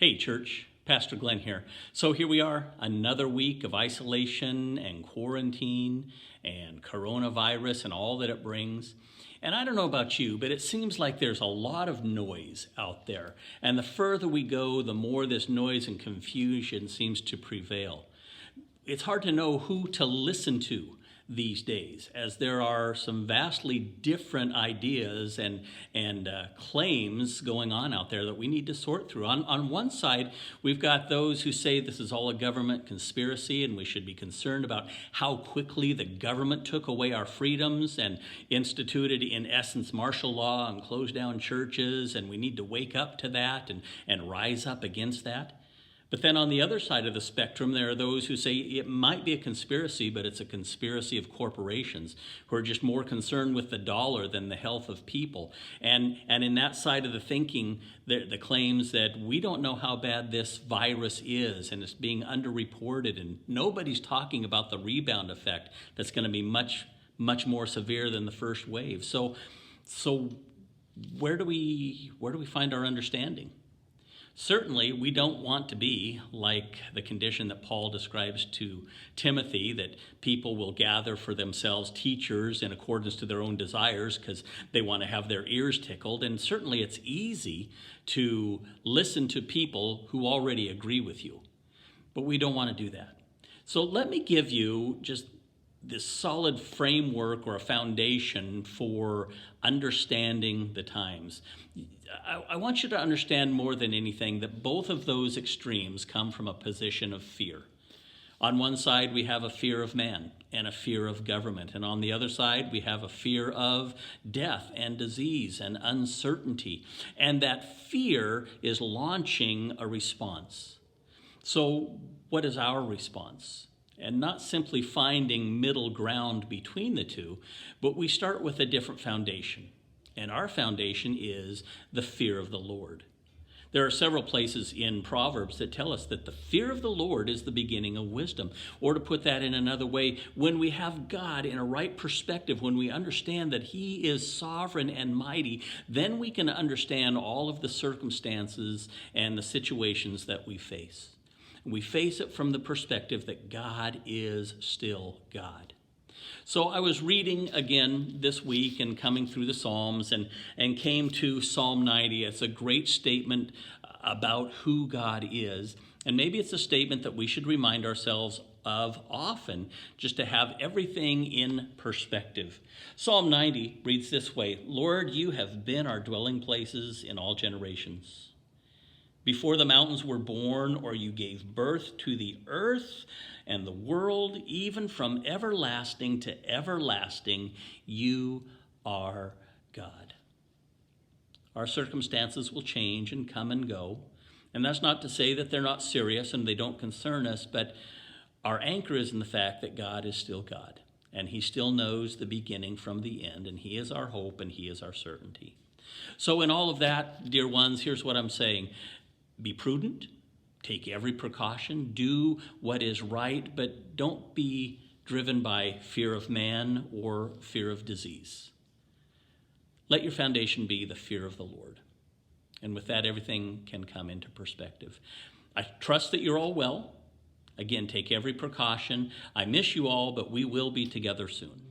Hey, church, Pastor Glenn here. So here we are, another week of isolation and quarantine and coronavirus and all that it brings. And I don't know about you, but it seems like there's a lot of noise out there. And the further we go, the more this noise and confusion seems to prevail. It's hard to know who to listen to these days, as there are some vastly different ideas and claims going on out there that we need to sort through. On one side, we've got those who say this is all a government conspiracy and we should be concerned about how quickly the government took away our freedoms and instituted, in essence, martial law and closed down churches, and we need to wake up to that and rise up against that. But then on the other side of the spectrum, there are those who say it might be a conspiracy, but it's a conspiracy of corporations who are just more concerned with the dollar than the health of people. And in that side of the thinking, the claims that we don't know how bad this virus is and it's being underreported and nobody's talking about the rebound effect that's going to be much, much more severe than the first wave. So where do we find our understanding? Certainly, we don't want to be like the condition that Paul describes to Timothy, that people will gather for themselves teachers in accordance to their own desires because they want to have their ears tickled. And certainly it's easy to listen to people who already agree with you, but we don't want to do that. So let me give you just this solid framework or a foundation for understanding the times. I want you to understand more than anything that both of those extremes come from a position of fear. On one side, we have a fear of man and a fear of government. And on the other side, we have a fear of death and disease and uncertainty. And that fear is launching a response. So what is our response? And not simply finding middle ground between the two, but we start with a different foundation. And our foundation is the fear of the Lord. There are several places in Proverbs that tell us that the fear of the Lord is the beginning of wisdom. Or to put that in another way, when we have God in a right perspective, when we understand that He is sovereign and mighty, then we can understand all of the circumstances and the situations that we face. We face it from the perspective that God is still God. So I was reading again this week and coming through the Psalms and came to Psalm 90. It's a great statement about who God is. And maybe it's a statement that we should remind ourselves of often, just to have everything in perspective. Psalm 90 reads this way: Lord, you have been our dwelling places in all generations. Before the mountains were born, or you gave birth to the earth and the world, even from everlasting to everlasting, you are God. Our circumstances will change and come and go. And that's not to say that they're not serious and they don't concern us, but our anchor is in the fact that God is still God. And He still knows the beginning from the end, and He is our hope and He is our certainty. So in all of that, dear ones, here's what I'm saying. Be prudent, take every precaution, do what is right, but don't be driven by fear of man or fear of disease. Let your foundation be the fear of the Lord. And with that, everything can come into perspective. I trust that you're all well. Again, take every precaution. I miss you all, but we will be together soon.